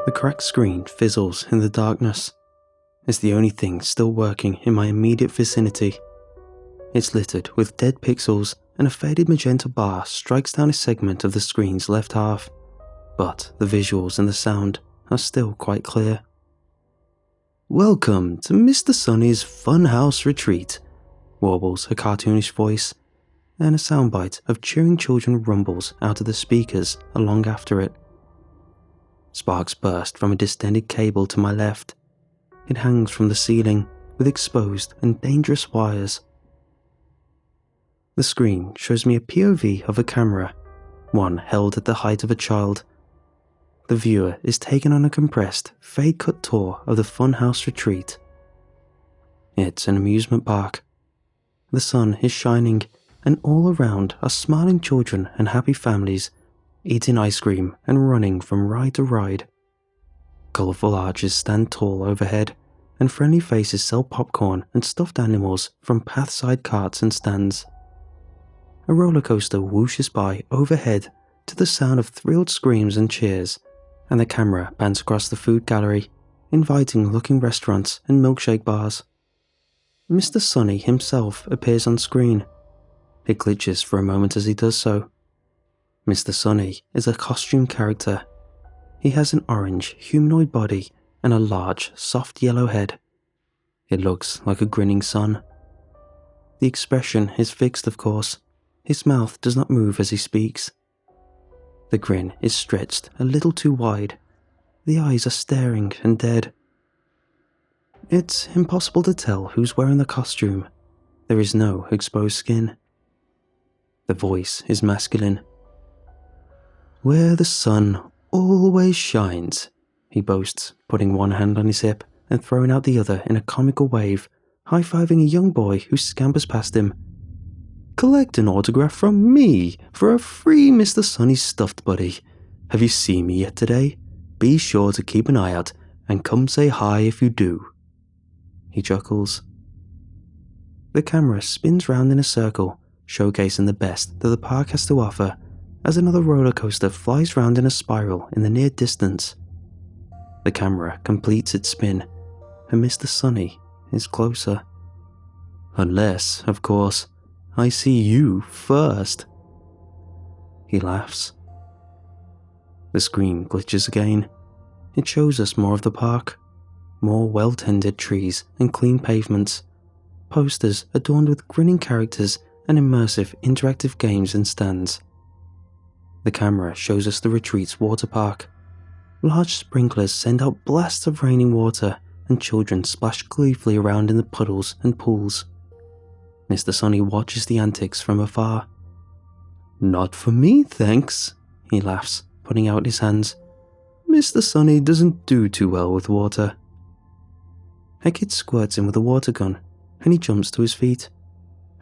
The cracked screen fizzles in the darkness. It's the only thing still working in my immediate vicinity. It's littered with dead pixels, and a faded magenta bar strikes down a segment of the screen's left half, but the visuals and the sound are still quite clear. "Welcome to Mr. Sunny's Funhouse Retreat," warbles a cartoonish voice, and a soundbite of cheering children rumbles out of the speakers along after it. Sparks burst from a distended cable to my left. It hangs from the ceiling with exposed and dangerous wires. The screen shows me a POV of a camera, one held at the height of a child. The viewer is taken on a compressed, fade-cut tour of the Funhouse Retreat. It's an amusement park. The sun is shining, and all around are smiling children and happy families, eating ice cream and running from ride to ride. Colourful arches stand tall overhead, and friendly faces sell popcorn and stuffed animals from pathside carts and stands. A roller coaster whooshes by overhead to the sound of thrilled screams and cheers, and the camera pans across the food gallery, inviting looking restaurants and milkshake bars. Mr. Sunny himself appears on screen. It glitches for a moment as he does so. Mr. Sunny is a costume character. He has an orange, humanoid body and a large, soft yellow head. It looks like a grinning sun. The expression is fixed, of course. His mouth does not move as he speaks. The grin is stretched a little too wide. The eyes are staring and dead. It's impossible to tell who's wearing the costume. There is no exposed skin. The voice is masculine. "Where the sun always shines," he boasts, putting one hand on his hip and throwing out the other in a comical wave, high-fiving a young boy who scampers past him. "Collect an autograph from me for a free Mr. Sunny stuffed buddy. Have you seen me yet today? Be sure to keep an eye out and come say hi if you do." He chuckles. The camera spins round in a circle, showcasing the best that the park has to offer, as another roller coaster flies round in a spiral in the near distance. The camera completes its spin, and Mr. Sunny is closer. Unless, of course, I see you first. He laughs. The screen glitches again. It shows us more of the park. More well-tended trees and clean pavements. Posters adorned with grinning characters and immersive interactive games and stands. The camera shows us the retreat's water park. Large sprinklers send out blasts of raining water, and children splash gleefully around in the puddles and pools. Mr. Sunny watches the antics from afar. "Not for me, thanks," he laughs, putting out his hands. "Mr. Sunny doesn't do too well with water." A kid squirts him with a water gun, and he jumps to his feet.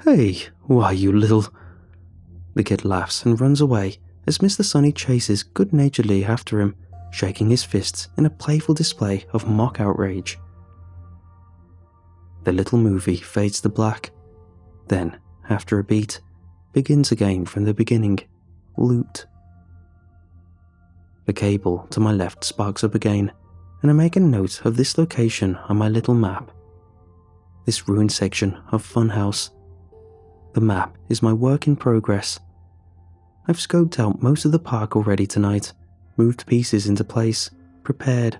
"Hey, why you little..." The kid laughs and runs away as Mr. Sunny chases good-naturedly after him, shaking his fists in a playful display of mock outrage. The little movie fades to black. Then, after a beat, begins again from the beginning, looped. The cable to my left sparks up again, and I make a note of this location on my little map. This ruined section of Funhouse. The map is my work in progress. I've scoped out most of the park already tonight, moved pieces into place, prepared.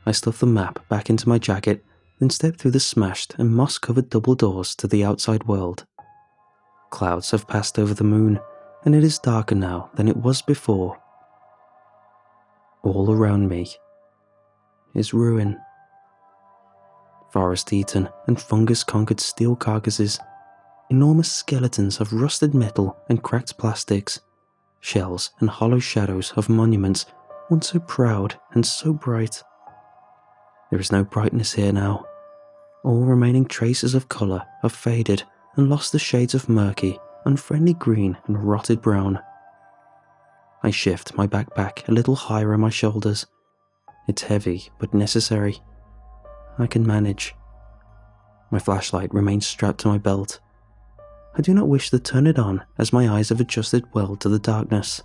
I stuff the map back into my jacket, then step through the smashed and moss-covered double doors to the outside world. Clouds have passed over the moon, and it is darker now than it was before. All around me is ruin. Forest-eaten and fungus-conquered steel carcasses, enormous skeletons of rusted metal and cracked plastics, shells and hollow shadows of monuments once so proud and so bright. There is no brightness here now. All remaining traces of colour have faded and lost the shades of murky, unfriendly green and rotted brown. I shift my backpack a little higher on my shoulders. It's heavy but necessary. I can manage. My flashlight remains strapped to my belt. I do not wish to turn it on as my eyes have adjusted well to the darkness.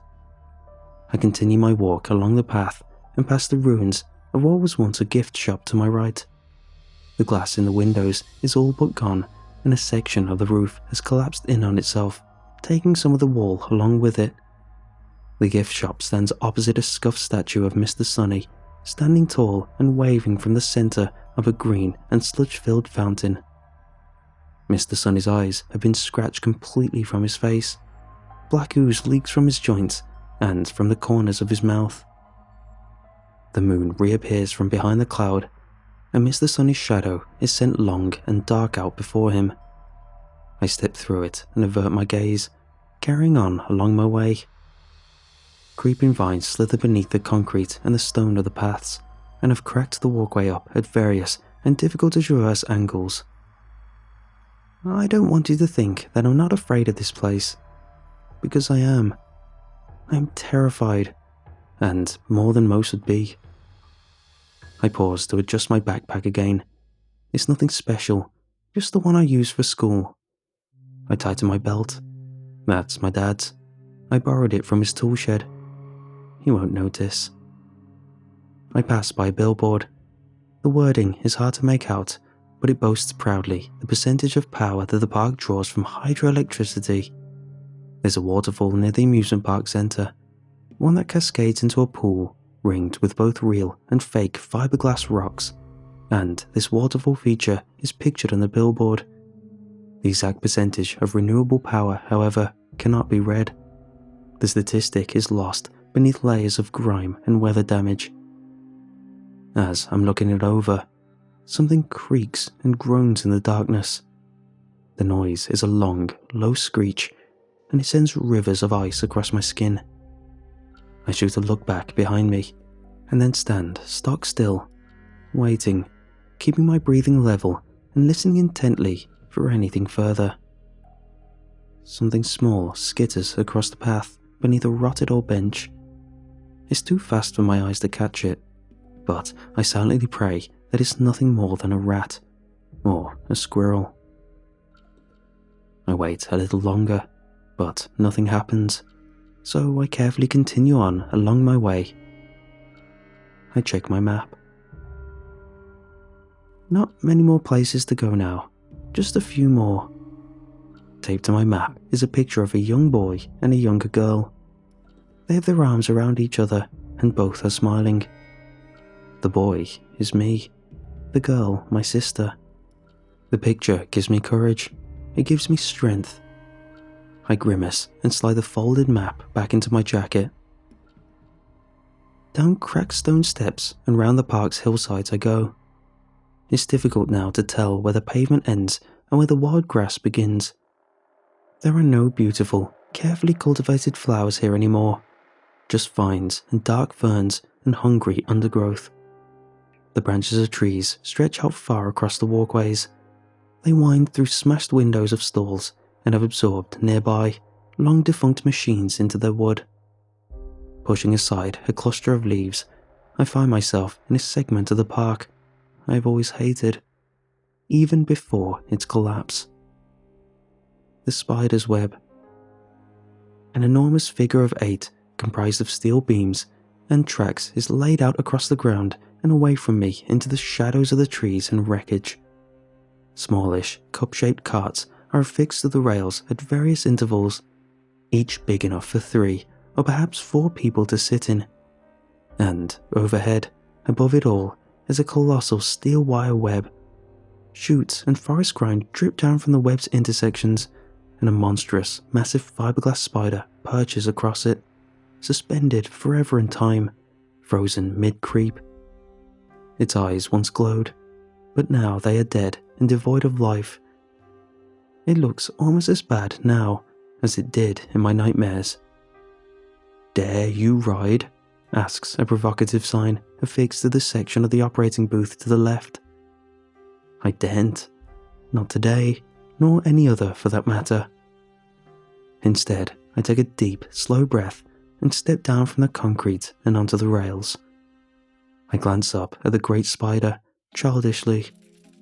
I continue my walk along the path and past the ruins of what was once a gift shop to my right. The glass in the windows is all but gone, and a section of the roof has collapsed in on itself, taking some of the wall along with it. The gift shop stands opposite a scuffed statue of Mr. Sunny, standing tall and waving from the center of a green and sludge-filled fountain. Mr. Sunny's eyes have been scratched completely from his face. Black ooze leaks from his joints and from the corners of his mouth. The moon reappears from behind the cloud, and Mr. Sunny's shadow is sent long and dark out before him. I step through it and avert my gaze, carrying on along my way. Creeping vines slither beneath the concrete and the stone of the paths, and have cracked the walkway up at various and difficult to traverse angles. I don't want you to think that I'm not afraid of this place, because I am. I am terrified, and more than most would be. I pause to adjust my backpack again. It's nothing special, just the one I use for school. I tighten my belt. That's my dad's. I borrowed it from his tool shed. He won't notice. I pass by a billboard. The wording is hard to make out, but it boasts proudly the percentage of power that the park draws from hydroelectricity. There's a waterfall near the amusement park centre, one that cascades into a pool ringed with both real and fake fiberglass rocks, and this waterfall feature is pictured on the billboard. The exact percentage of renewable power, however, cannot be read. The statistic is lost beneath layers of grime and weather damage. As I'm looking it over, something creaks and groans in the darkness. The noise is a long, low screech, and it sends rivers of ice across my skin. I shoot a look back behind me, and then stand stock still, waiting, keeping my breathing level and listening intently for anything further. Something small skitters across the path beneath a rotted old bench. It's too fast for my eyes to catch it, but I silently pray that it's nothing more than a rat or a squirrel. I wait a little longer, but nothing happens, so I carefully continue on along my way. I check my map. Not many more places to go now, just a few more. Taped to my map is a picture of a young boy and a younger girl. They have their arms around each other and both are smiling. The boy is me, the girl my sister. The picture gives me courage, it gives me strength. I grimace and slide the folded map back into my jacket. Down cracked stone steps and round the park's hillsides I go. It's difficult now to tell where the pavement ends and where the wild grass begins. There are no beautiful, carefully cultivated flowers here anymore, just vines and dark ferns and hungry undergrowth. The branches of trees stretch out far across the walkways. They wind through smashed windows of stalls and have absorbed nearby long-defunct machines into their wood. Pushing aside a cluster of leaves, I find myself in a segment of the park I've always hated, even before its collapse. The spider's web. An enormous figure of 8, comprised of steel beams and tracks, is laid out across the ground and away from me into the shadows of the trees and wreckage. Smallish, cup-shaped carts are affixed to the rails at various intervals, each big enough for 3 or perhaps 4 people to sit in. And overhead, above it all, is a colossal steel wire web. Shoots and forest grind drip down from the web's intersections, and a monstrous, massive fiberglass spider perches across it, suspended forever in time, frozen mid-creep. Its eyes once glowed, but now they are dead and devoid of life. It looks almost as bad now as it did in my nightmares. "Dare you ride?" asks a provocative sign affixed to the section of the operating booth to the left. I daren't. Not today, nor any other for that matter. Instead, I take a deep, slow breath and step down from the concrete and onto the rails. I glance up at the great spider, childishly,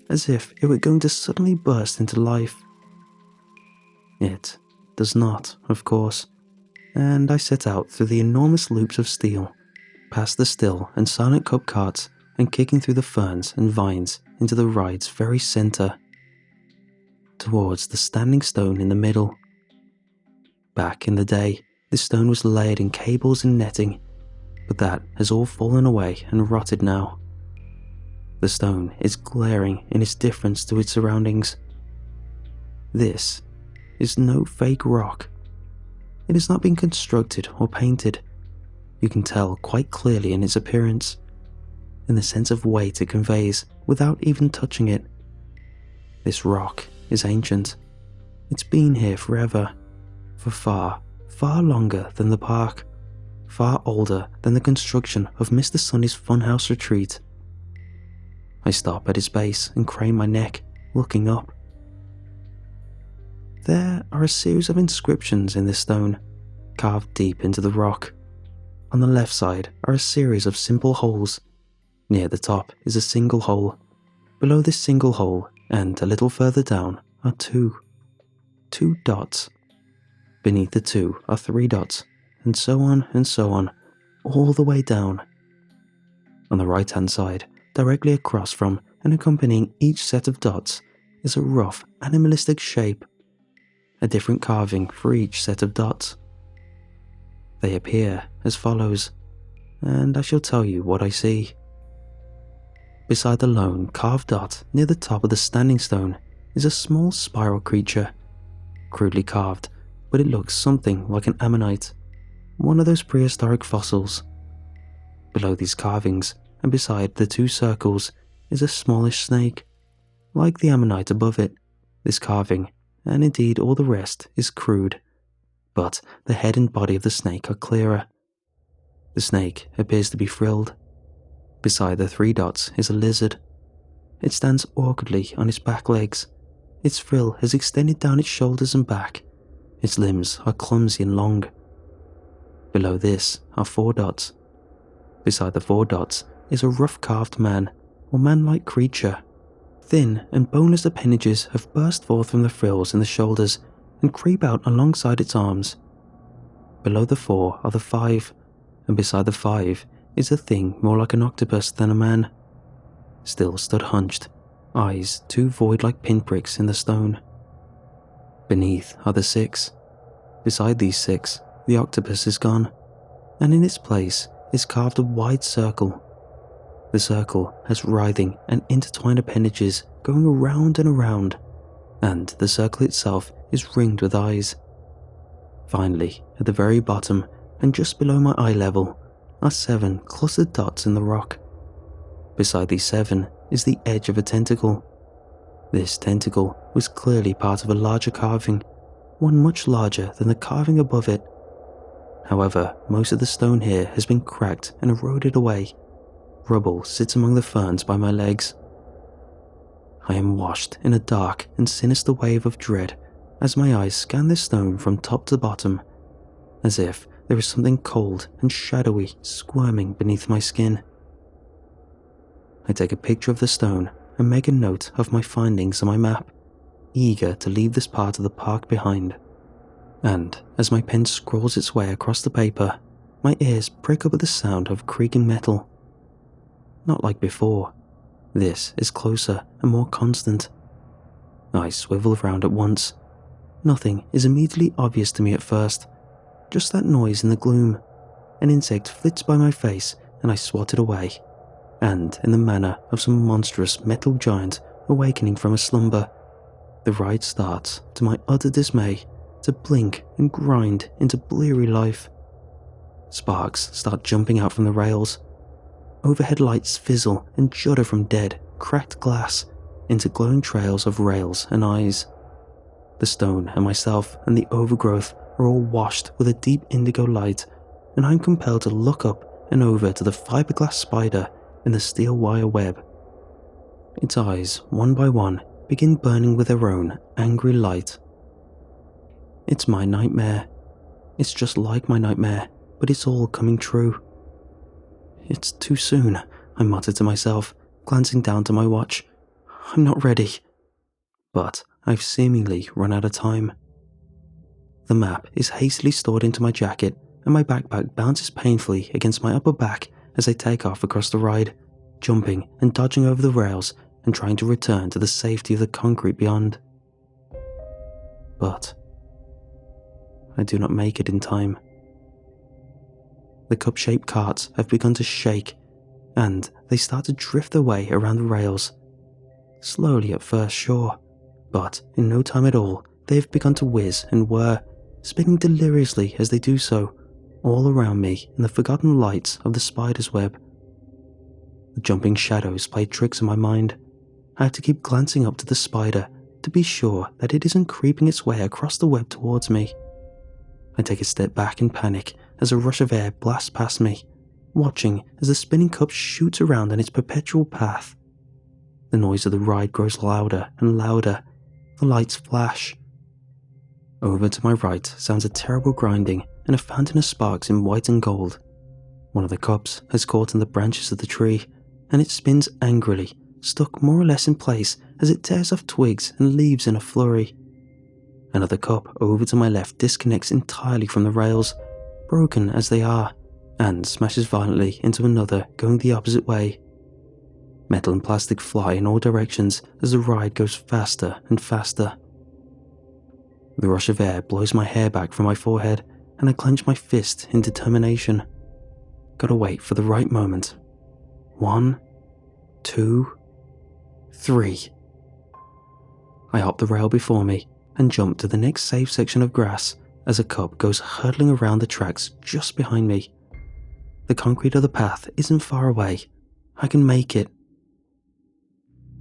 as if it were going to suddenly burst into life. It does not, of course, and I set out through the enormous loops of steel, past the still and silent cup carts and kicking through the ferns and vines into the ride's very centre, towards the standing stone in the middle. Back in the day, this stone was layered in cables and netting, but that has all fallen away and rotted now. The stone is glaring in its difference to its surroundings. This is no fake rock. It has not been constructed or painted. You can tell quite clearly in its appearance, in the sense of weight it conveys without even touching it. This rock is ancient. It's been here forever, for far, far longer than the park, far older than the construction of Mr. Sunny's funhouse retreat. I stop at its base and crane my neck, looking up. There are a series of inscriptions in this stone, carved deep into the rock. On the left side are a series of simple holes. Near the top is a single hole. Below this single hole, and a little further down, are two dots. Beneath the two are 3 dots, and so on, all the way down. On the right-hand side, directly across from and accompanying each set of dots, is a rough, animalistic shape, a different carving for each set of dots. They appear as follows, and I shall tell you what I see. Beside the lone carved dot near the top of the standing stone is a small spiral creature, crudely carved, but it looks something like an ammonite, one of those prehistoric fossils. Below these carvings, and beside the 2 circles, is a smallish snake. Like the ammonite above it, this carving, and indeed all the rest, is crude, but the head and body of the snake are clearer. The snake appears to be frilled. Beside the 3 dots is a lizard. It stands awkwardly on its back legs. Its frill has extended down its shoulders and back. Its limbs are clumsy and long. Below this are 4 dots. Beside the 4 dots is a rough-carved man, or man-like creature. Thin and boneless appendages have burst forth from the frills in the shoulders and creep out alongside its arms. Below the 4 are the 5, and beside the 5 is a thing more like an octopus than a man. Still stood hunched, eyes 2 void-like pinpricks in the stone. Beneath are the 6. Beside these 6, the octopus is gone, and in its place is carved a wide circle. The circle has writhing and intertwined appendages going around and around, and the circle itself is ringed with eyes. Finally, at the very bottom, and just below my eye level, are 7 clustered dots in the rock. Beside these 7 is the edge of a tentacle. This tentacle was clearly part of a larger carving, one much larger than the carving above it. However, most of the stone here has been cracked and eroded away. Rubble sits among the ferns by my legs. I am washed in a dark and sinister wave of dread as my eyes scan this stone from top to bottom, as if there is something cold and shadowy squirming beneath my skin. I take a picture of the stone and make a note of my findings on my map, eager to leave this part of the park behind. And as my pen scrolls its way across the paper, my ears prick up at the sound of creaking metal. Not like before. This is closer and more constant. I swivel around at once. Nothing is immediately obvious to me at first. Just that noise in the gloom. An insect flits by my face and I swat it away. And in the manner of some monstrous metal giant awakening from a slumber, the ride starts, to my utter dismay, to blink and grind into bleary life. Sparks start jumping out from the rails. Overhead lights fizzle and judder from dead, cracked glass into glowing trails of rails and eyes. The stone and myself and the overgrowth are all washed with a deep indigo light, and I'm compelled to look up and over to the fiberglass spider in the steel wire web. Its eyes, one by one, begin burning with their own angry light. It's my nightmare. It's just like my nightmare, but it's all coming true. It's too soon, I mutter to myself, glancing down to my watch. I'm not ready. But I've seemingly run out of time. The map is hastily stored into my jacket and my backpack bounces painfully against my upper back as I take off across the ride, jumping and dodging over the rails and trying to return to the safety of the concrete beyond. But I do not make it in time. The cup-shaped carts have begun to shake, and they start to drift their way around the rails. Slowly at first, sure, but in no time at all, they have begun to whiz and whir, spinning deliriously as they do so, all around me in the forgotten lights of the spider's web. The jumping shadows play tricks on my mind. I have to keep glancing up to the spider to be sure that it isn't creeping its way across the web towards me. I take a step back in panic as a rush of air blasts past me, watching as the spinning cup shoots around in its perpetual path. The noise of the ride grows louder and louder. The lights flash. Over to my right sounds a terrible grinding and a fountain of sparks in white and gold. One of the cups has caught in the branches of the tree, and it spins angrily, stuck more or less in place as it tears off twigs and leaves in a flurry. Another cup over to my left disconnects entirely from the rails, broken as they are, and smashes violently into another going the opposite way. Metal and plastic fly in all directions as the ride goes faster and faster. The rush of air blows my hair back from my forehead, and I clench my fist in determination. Gotta wait for the right moment. 1, 2, 3. I hop the rail before me and jump to the next safe section of grass as a cup goes hurtling around the tracks just behind me. The concrete of the path isn't far away. I can make it.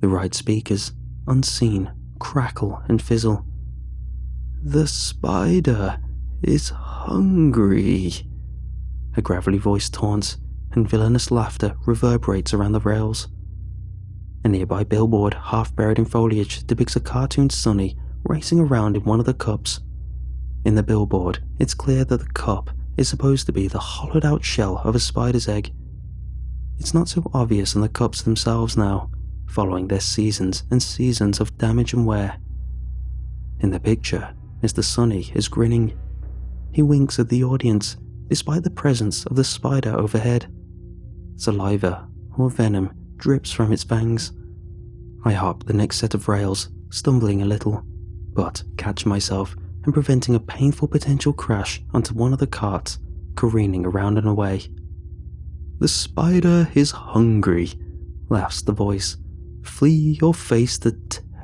The ride speakers, unseen, crackle and fizzle. "The spider is hungry," a gravelly voice taunts, and villainous laughter reverberates around the rails. A nearby billboard, half buried in foliage, depicts a cartoon Sunny racing around in one of the cups. In the billboard, it's clear that the cup is supposed to be the hollowed-out shell of a spider's egg. It's not so obvious in the cups themselves now, following their seasons and seasons of damage and wear. In the picture, Mr. Sunny is grinning. He winks at the audience, despite the presence of the spider overhead. Saliva, or venom, drips from its fangs. I hop the next set of rails, stumbling a little, but catch myself and preventing a painful potential crash onto one of the carts, careening around and away. "The spider is hungry," laughs the voice. "Flee or face the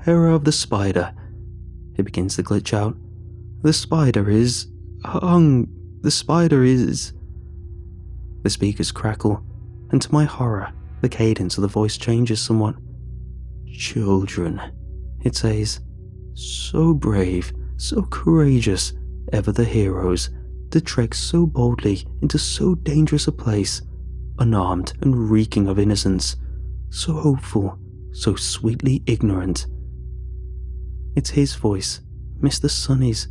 terror of the spider." It begins to glitch out. The spider is... The speakers crackle, and to my horror, the cadence of the voice changes somewhat. "Children," it says. "So brave, so courageous, ever the heroes, to trek so boldly into so dangerous a place, unarmed and reeking of innocence, so hopeful, so sweetly ignorant." It's his voice, Mr. Sunny's.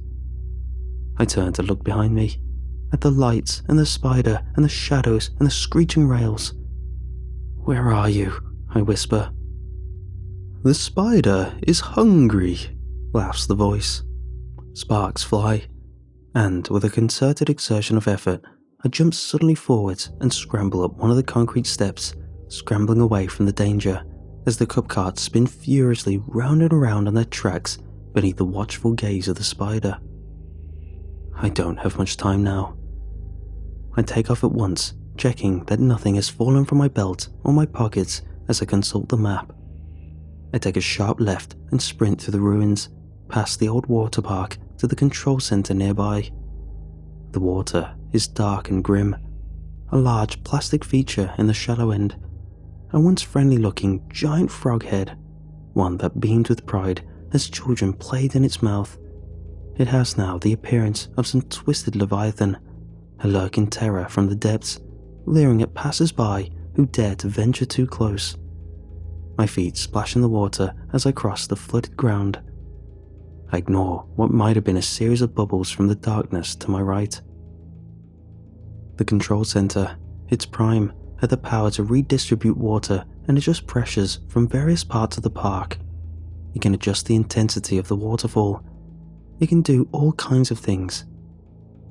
I turn to look behind me, at the lights and the spider and the shadows and the screeching rails. "Where are you?" I whisper. "The spider is hungry," laughs the voice. Sparks fly, and with a concerted exertion of effort, I jump suddenly forwards and scramble up one of the concrete steps, scrambling away from the danger, as the cup carts spin furiously round and around on their tracks beneath the watchful gaze of the spider. I don't have much time now. I take off at once, checking that nothing has fallen from my belt or my pockets as I consult the map. I take a sharp left and sprint through the ruins, past the old water park to the control center nearby. The water is dark and grim, a large plastic feature in the shallow end, a once friendly-looking giant frog head, one that beamed with pride as children played in its mouth. It has now the appearance of some twisted leviathan, a lurking terror from the depths, leering at passers-by who dare to venture too close. My feet splash in the water as I cross the flooded ground. I ignore what might have been a series of bubbles from the darkness to my right. The control center, its prime, had the power to redistribute water and adjust pressures from various parts of the park. It can adjust the intensity of the waterfall. It can do all kinds of things.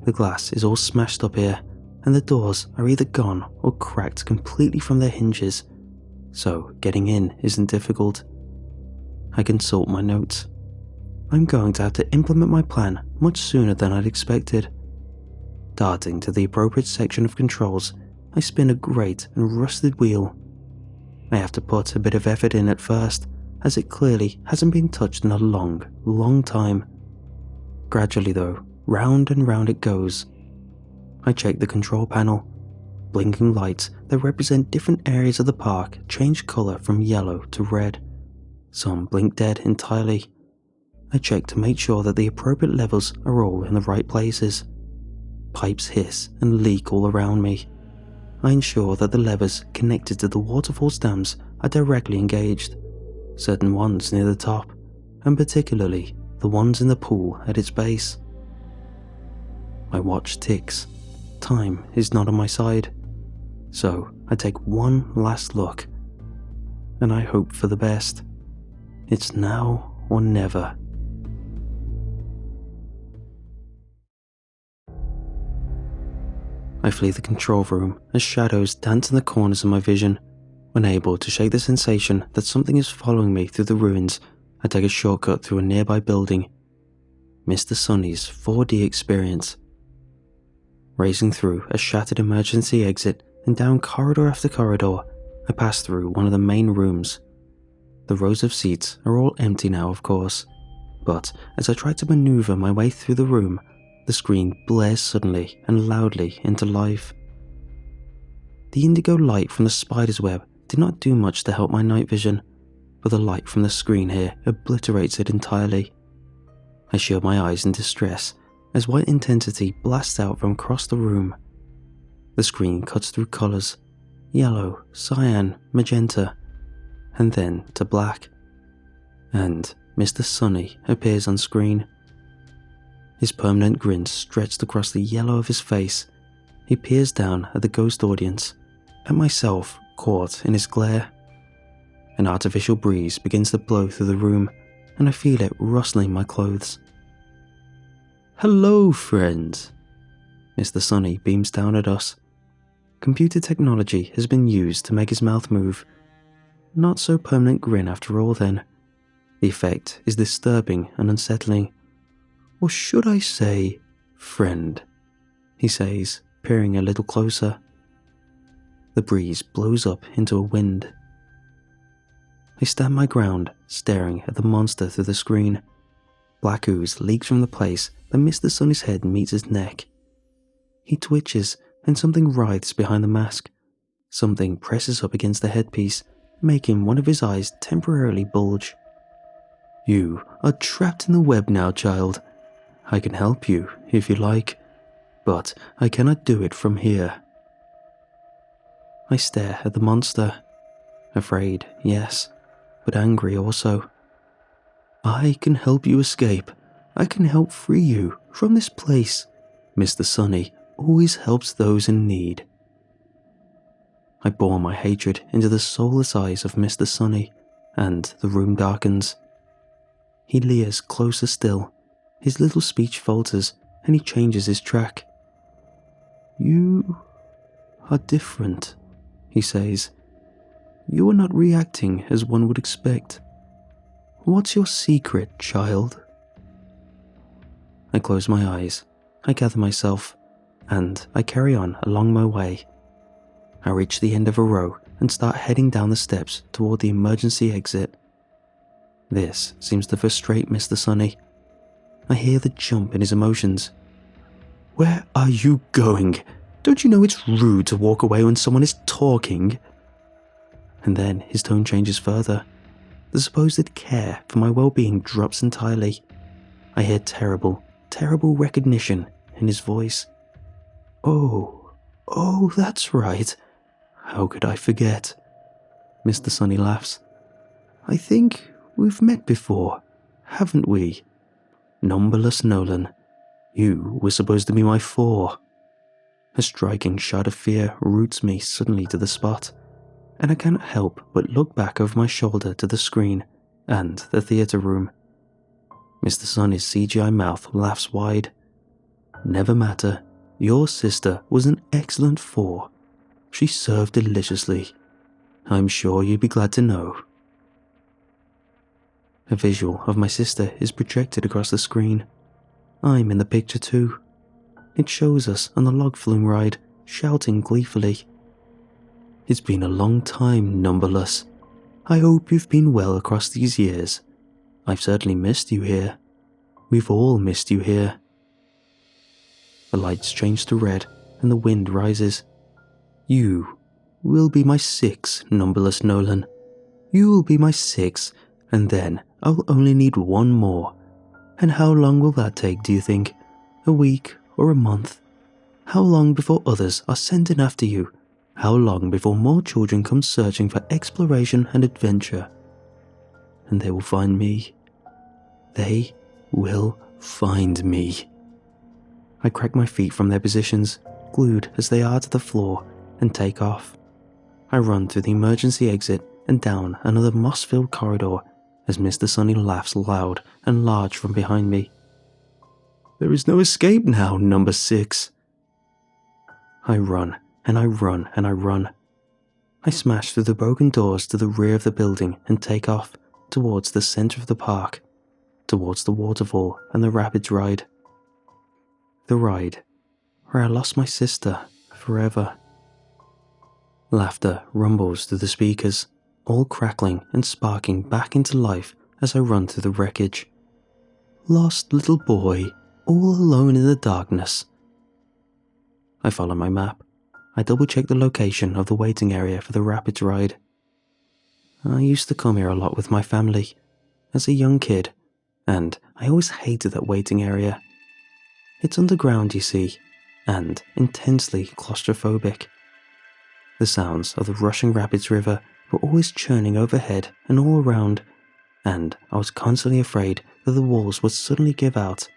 The glass is all smashed up here, and the doors are either gone or cracked completely from their hinges, so getting in isn't difficult. I consult my notes. I'm going to have to implement my plan much sooner than I'd expected. Darting to the appropriate section of controls, I spin a great and rusted wheel. I have to put a bit of effort in at first, as it clearly hasn't been touched in a long, long time. Gradually though, round and round it goes. I check the control panel. Blinking lights that represent different areas of the park change colour from yellow to red. Some blink dead entirely. I check to make sure that the appropriate levels are all in the right places. Pipes hiss and leak all around me. I ensure that the levers connected to the waterfall's dams are directly engaged, certain ones near the top, and particularly the ones in the pool at its base. My watch ticks. Time is not on my side, so I take one last look, and I hope for the best. It's now or never. I flee the control room as shadows dance in the corners of my vision. Unable to shake the sensation that something is following me through the ruins, I take a shortcut through a nearby building. Mr. Sunny's 4D experience. Racing through a shattered emergency exit and down corridor after corridor, I pass through one of the main rooms. The rows of seats are all empty now, of course, but as I try to maneuver my way through the room, the screen blares suddenly and loudly into life. The indigo light from the spider's web did not do much to help my night vision, but the light from the screen here obliterates it entirely. I shield my eyes in distress as white intensity blasts out from across the room. The screen cuts through colours, yellow, cyan, magenta, and then to black. And Mr. Sunny appears on screen. His permanent grin stretched across the yellow of his face. He peers down at the ghost audience, at myself caught in his glare. An artificial breeze begins to blow through the room, and I feel it rustling my clothes. "Hello, friends." Mr. Sunny beams down at us. Computer technology has been used to make his mouth move. Not so permanent grin after all then. The effect is disturbing and unsettling. Or should I say, friend, he says, peering a little closer. The breeze blows up into a wind. I stand my ground, staring at the monster through the screen. Black ooze leaks from the place that Mr. Sunny's head meets his neck. He twitches, and something writhes behind the mask. Something presses up against the headpiece, making one of his eyes temporarily bulge. "You are trapped in the web now, child. I can help you, if you like, but I cannot do it from here." I stare at the monster. Afraid, yes, but angry also. "I can help you escape. I can help free you from this place. Mr. Sunny always helps those in need." I bore my hatred into the soulless eyes of Mr. Sunny, and the room darkens. He leers closer still. His little speech falters, and he changes his track. "You are different," he says. "You are not reacting as one would expect. What's your secret, child?" I close my eyes. I gather myself, and I carry on along my way. I reach the end of a row and start heading down the steps toward the emergency exit. This seems to frustrate Mr. Sunny. I hear the jump in his emotions. "Where are you going? Don't you know it's rude to walk away when someone is talking?" And then his tone changes further. The supposed care for my well-being drops entirely. I hear terrible, terrible recognition in his voice. Oh, that's right. How could I forget?" Mr. Sunny laughs. "I think we've met before, haven't we? Numberless Nolan, you were supposed to be my four." A striking shot of fear roots me suddenly to the spot, and I cannot help but look back over my shoulder to the screen and the theatre room. Mr. Sunny's CGI mouth laughs wide. Never matter, your sister was an excellent 4. She served deliciously. I'm sure you'd be glad to know. A visual of my sister is projected across the screen. I'm in the picture too. It shows us on the log flume ride, shouting gleefully. It's been a long time, Numberless. I hope you've been well across these years. I've certainly missed you here. We've all missed you here. The lights change to red and the wind rises. You will be my 6, Numberless Nolan. You will be my 6, and then I'll only need 1 more. And how long will that take, do you think? A week or a month? How long before others are sent in after you? How long before more children come searching for exploration and adventure? And they will find me. They will find me. I crack my feet from their positions, glued as they are to the floor, and take off. I run through the emergency exit and down another moss-filled corridor as Mr. Sunny laughs loud and large from behind me. There is no escape now, number 6. I run, and I run, and I run. I smash through the broken doors to the rear of the building and take off towards the center of the park, towards the waterfall and the rapids ride. The ride where I lost my sister forever. Laughter rumbles through the speakers, all crackling and sparking back into life as I run through the wreckage. Lost little boy, all alone in the darkness. I follow my map. I double-check the location of the waiting area for the rapids ride. I used to come here a lot with my family as a young kid, and I always hated that waiting area. It's underground, you see, and intensely claustrophobic. The sounds of the rushing rapids river were always churning overhead and all around, and I was constantly afraid that the walls would suddenly give out,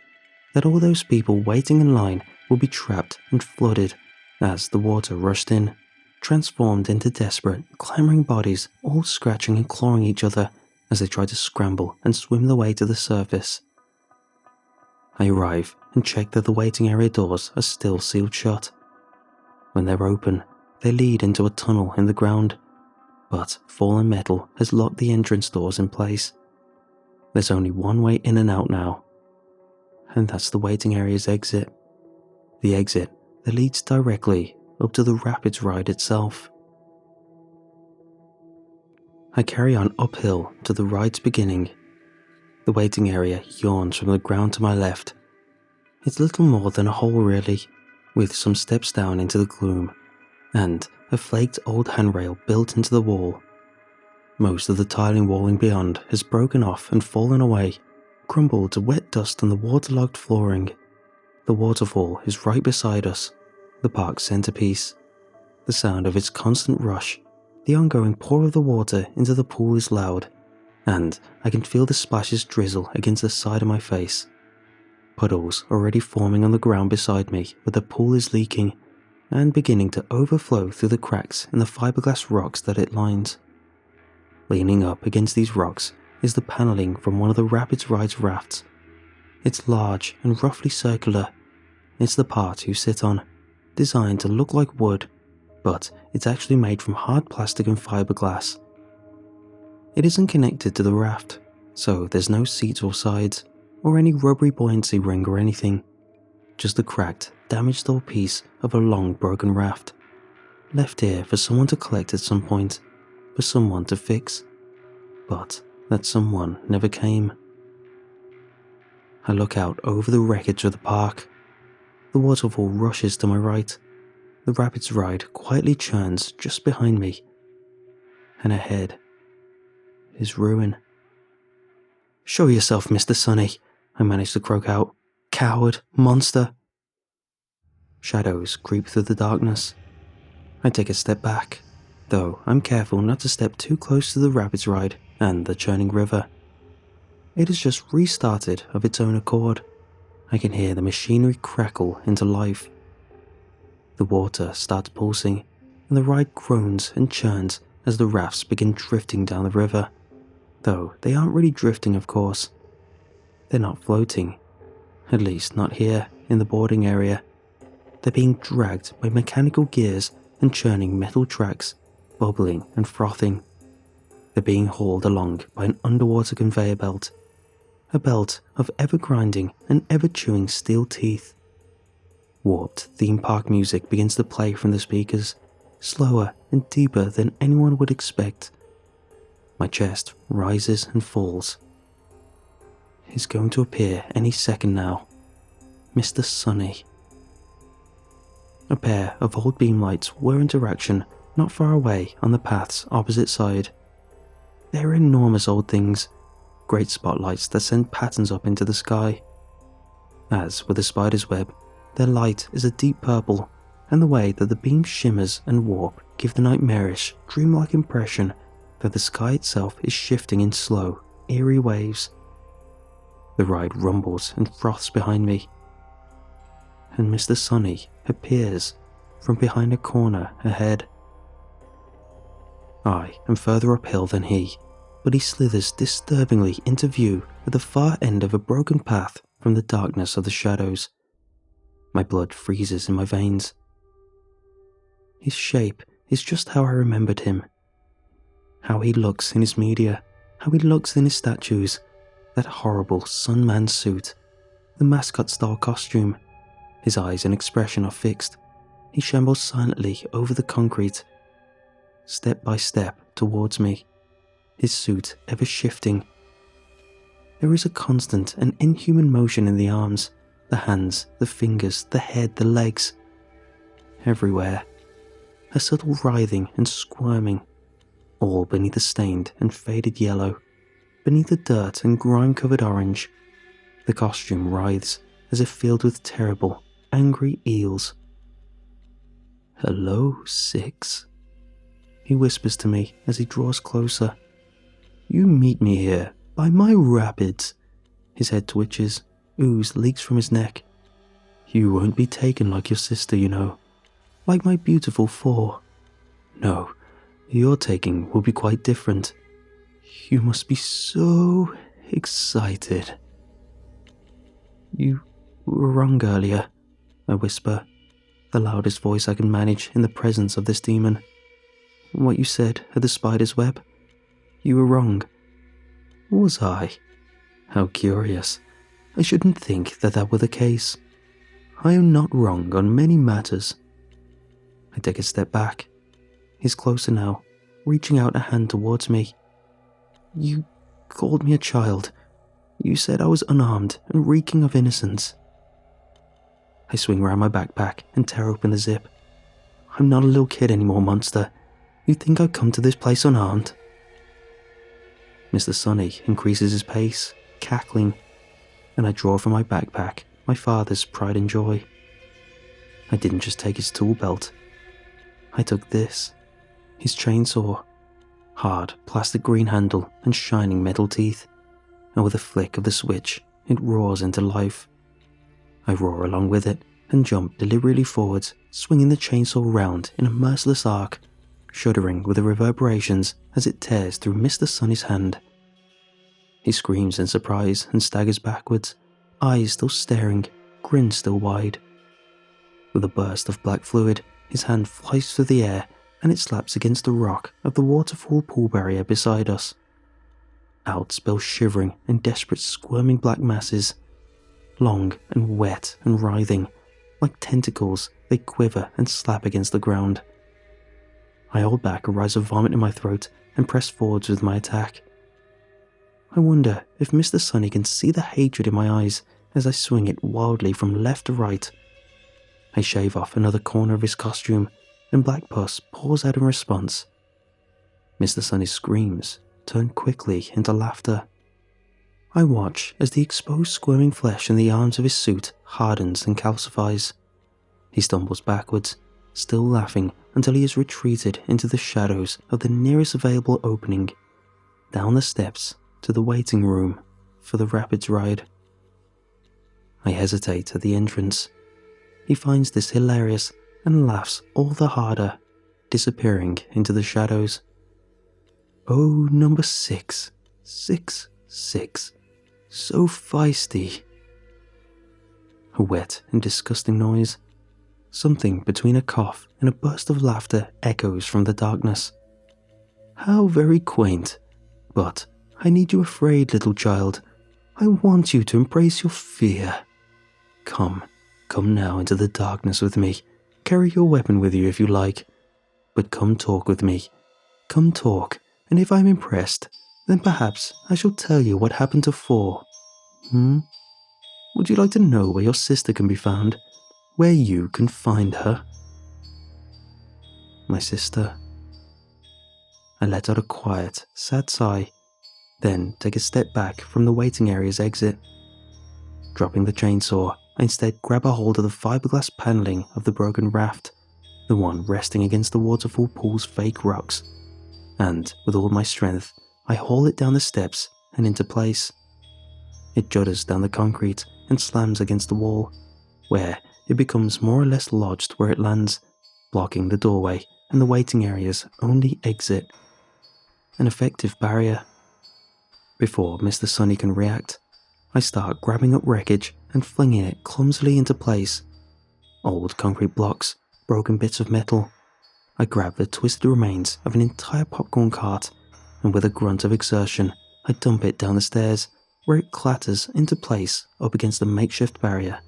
that all those people waiting in line would be trapped and flooded as the water rushed in, transformed into desperate, clamoring bodies, all scratching and clawing each other as they tried to scramble and swim their way to the surface. I arrive and check that the waiting area doors are still sealed shut. When they're open, they lead into a tunnel in the ground, but fallen metal has locked the entrance doors in place. There's only one way in and out now, and that's the waiting area's exit. The exit that leads directly up to the rapids ride itself. I carry on uphill to the ride's beginning. The waiting area yawns from the ground to my left. It's little more than a hole really, with some steps down into the gloom, and a flaked old handrail built into the wall. Most of the tiling walling beyond has broken off and fallen away, crumbled to wet dust on the waterlogged flooring. The waterfall is right beside us, the park's centerpiece. The sound of its constant rush, the ongoing pour of the water into the pool is loud, and I can feel the splashes drizzle against the side of my face. Puddles already forming on the ground beside me where the pool is leaking and beginning to overflow through the cracks in the fiberglass rocks that it lines. Leaning up against these rocks is the paneling from one of the rapids ride's rafts. It's large and roughly circular. It's the part you sit on, designed to look like wood, but it's actually made from hard plastic and fiberglass. It isn't connected to the raft, so there's no seats or sides, or any rubbery buoyancy ring or anything. Just a cracked, damaged old piece of a long broken raft, left here for someone to collect at some point, for someone to fix. But that someone never came. I look out over the wreckage of the park. The waterfall rushes to my right. The rapids ride quietly churns just behind me. And ahead is ruin. Show yourself, Mr. Sunny, I manage to croak out. Coward, monster. Shadows creep through the darkness. I take a step back, though I'm careful not to step too close to the rapids ride and the churning river. It has just restarted of its own accord. I can hear the machinery crackle into life. The water starts pulsing, and the ride groans and churns as the rafts begin drifting down the river. Though they aren't really drifting, of course. They're not floating. At least not here, in the boarding area. They're being dragged by mechanical gears and churning metal tracks, bubbling and frothing. They're being hauled along by an underwater conveyor belt. A belt of ever-grinding and ever-chewing steel teeth. Warped theme park music begins to play from the speakers, slower and deeper than anyone would expect. My chest rises and falls. He's going to appear any second now. Mr. Sunny. A pair of old beam lights were in direction not far away on the path's opposite side. They're enormous old things, great spotlights that send patterns up into the sky. As with the spider's web, their light is a deep purple, and the way that the beam shimmers and warp give the nightmarish, dreamlike impression that the sky itself is shifting in slow, eerie waves. The ride rumbles and froths behind me, and Mr. Sunny appears from behind a corner ahead. I am further uphill than he, but he slithers disturbingly into view at the far end of a broken path from the darkness of the shadows. My blood freezes in my veins. His shape is just how I remembered him. How he looks in his media, how he looks in his statues, that horrible Sunman suit, the mascot-style costume. His eyes and expression are fixed. He shambles silently over the concrete, step by step towards me, his suit ever shifting. There is a constant and inhuman motion in the arms, the hands, the fingers, the head, the legs. Everywhere. A subtle writhing and squirming, all beneath the stained and faded yellow, beneath the dirt and grime-covered orange. The costume writhes as if filled with terrible, angry eels. "Hello, Six," he whispers to me as he draws closer. "You meet me here, by my rapids." His head twitches, ooze leaks from his neck. "You won't be taken like your sister, you know. Like my beautiful four. No, your taking will be quite different. You must be so excited." "You were wrong earlier," I whisper, the loudest voice I can manage in the presence of this demon. "What you said at the spider's web? You were wrong." "Was I? How curious. I shouldn't think that that were the case. I am not wrong on many matters." I take a step back. He's closer now, reaching out a hand towards me. "You called me a child. You said I was unarmed and reeking of innocence." I swing around my backpack and tear open the zip. "I'm not a little kid anymore, monster. You think I'd come to this place unarmed?" Mr. Sunny increases his pace, cackling, and I draw from my backpack my father's pride and joy. I didn't just take his tool belt. I took this, his chainsaw, hard plastic green handle and shining metal teeth, and with a flick of the switch, it roars into life. I roar along with it and jump deliberately forwards, swinging the chainsaw round in a merciless arc, shuddering with the reverberations as it tears through Mr. Sunny's hand. He screams in surprise and staggers backwards, eyes still staring, grin still wide. With a burst of black fluid, his hand flies through the air and it slaps against the rock of the waterfall pool barrier beside us. Out spill shivering and desperate squirming black masses. Long and wet and writhing, like tentacles, they quiver and slap against the ground. I hold back a rise of vomit in my throat and press forwards with my attack. I wonder if Mr. Sunny can see the hatred in my eyes as I swing it wildly from left to right. I shave off another corner of his costume, and black pus pours out in response. Mr. Sunny's screams turn quickly into laughter. I watch as the exposed squirming flesh in the arms of his suit hardens and calcifies. He stumbles backwards, still laughing until he has retreated into the shadows of the nearest available opening, down the steps to the waiting room for the rapids ride. I hesitate at the entrance. He finds this hilarious and laughs all the harder, disappearing into the shadows. "Oh, number 6, 6, 6, so feisty." A wet and disgusting noise. Something between a cough and a burst of laughter echoes from the darkness. How very quaint. But I need you afraid, little child. I want you to embrace your fear. Come now into the darkness with me. Carry your weapon with you if you like. But come talk with me. Come talk, and if I'm impressed, then perhaps I shall tell you what happened to 4. Would you like to know where your sister can be found? Where you can find her? My sister. I let out a quiet, sad sigh, then take a step back from the waiting area's exit. Dropping the chainsaw, I instead grab a hold of the fiberglass paneling of the broken raft, the one resting against the waterfall pool's fake rocks, and with all my strength, I haul it down the steps and into place. It judders down the concrete and slams against the wall, where it becomes more or less lodged where it lands, blocking the doorway and the waiting area's only exit. An effective barrier. Before Mr. Sunny can react, I start grabbing up wreckage and flinging it clumsily into place. Old concrete blocks, broken bits of metal. I grab the twisted remains of an entire popcorn cart, and with a grunt of exertion, I dump it down the stairs, where it clatters into place up against the makeshift barrier.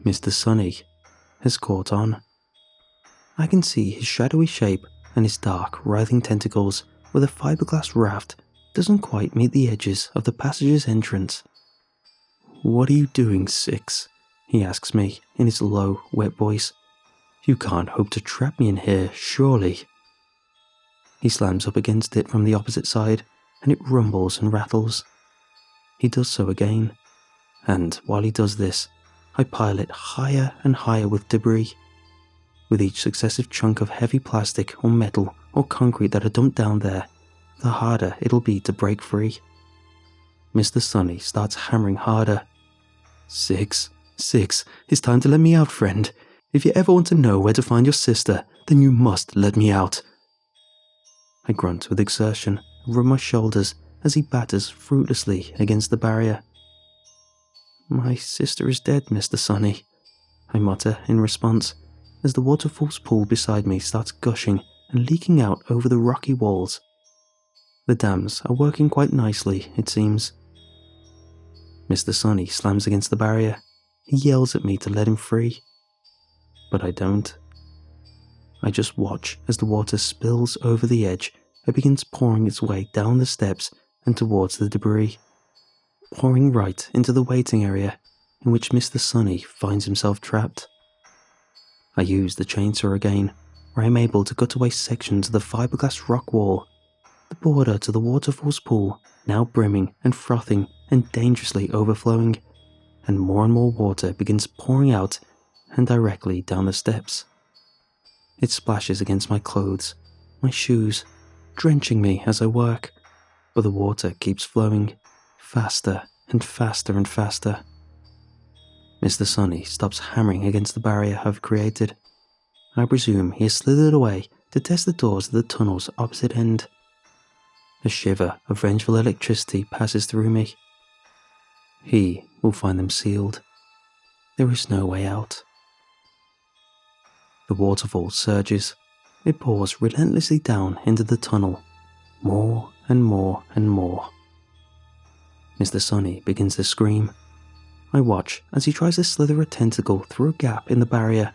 Mr. Sunny has caught on. I can see his shadowy shape and his dark, writhing tentacles where the fiberglass raft doesn't quite meet the edges of the passage's entrance. "What are you doing, 6?" he asks me in his low, wet voice. "You can't hope to trap me in here, surely." He slams up against it from the opposite side, and it rumbles and rattles. He does so again, and while he does this, I pile it higher and higher with debris. With each successive chunk of heavy plastic or metal or concrete that I dump down there, the harder it'll be to break free. Mr. Sunny starts hammering harder. Six, it's time to let me out, friend. If you ever want to know where to find your sister, then you must let me out. I grunt with exertion and rub my shoulders as he batters fruitlessly against the barrier. "My sister is dead, Mr. Sunny," I mutter in response, as the waterfall's pool beside me starts gushing and leaking out over the rocky walls. The dams are working quite nicely, it seems. Mr. Sunny slams against the barrier. He yells at me to let him free. But I don't. I just watch as the water spills over the edge and begins pouring its way down the steps and towards the debris, pouring right into the waiting area in which Mr. Sunny finds himself trapped. I use the chainsaw again, where I'm able to cut away sections of the fiberglass rock wall, the border to the waterfall's pool, now brimming and frothing and dangerously overflowing, and more water begins pouring out and directly down the steps. It splashes against my clothes, my shoes, drenching me as I work, but the water keeps flowing, faster and faster and faster. Mr. Sunny stops hammering against the barrier I've created. I presume he has slithered away to test the doors of the tunnel's opposite end. A shiver of vengeful electricity passes through me. He will find them sealed. There is no way out. The waterfall surges. It pours relentlessly down into the tunnel, more and more and more. Mr. Sunny begins to scream. I watch as he tries to slither a tentacle through a gap in the barrier.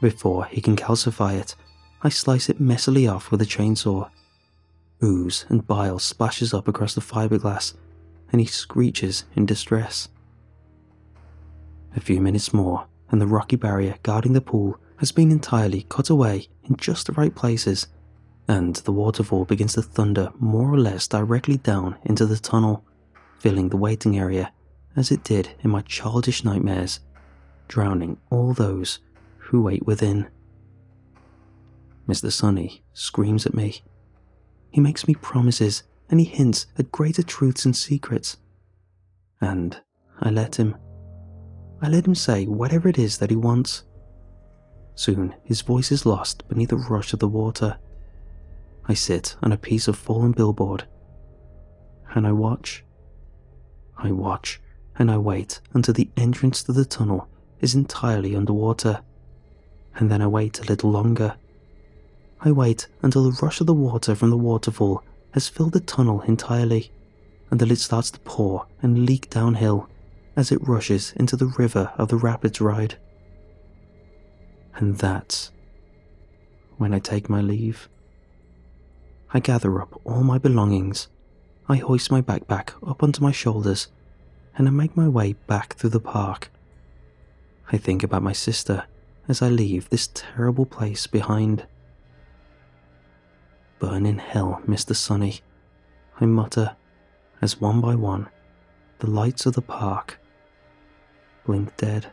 Before he can calcify it, I slice it messily off with a chainsaw. Ooze and bile splashes up across the fiberglass, and he screeches in distress. A few minutes more, and the rocky barrier guarding the pool has been entirely cut away in just the right places, and the waterfall begins to thunder more or less directly down into the tunnel, filling the waiting area as it did in my childish nightmares, drowning all those who wait within. Mr. Sunny screams at me. He makes me promises and he hints at greater truths and secrets. And I let him. I let him say whatever it is that he wants. Soon his voice is lost beneath the rush of the water. I sit on a piece of fallen billboard, and I watch and I wait until the entrance to the tunnel is entirely underwater, and then I wait a little longer. I wait until the rush of the water from the waterfall has filled the tunnel entirely, until it starts to pour and leak downhill as it rushes into the river of the rapids ride. And that's when I take my leave. I gather up all my belongings, I hoist my backpack up onto my shoulders, and I make my way back through the park. I think about my sister as I leave this terrible place behind. "Burn in hell, Mr. Sonny," I mutter as one by one the lights of the park blink dead.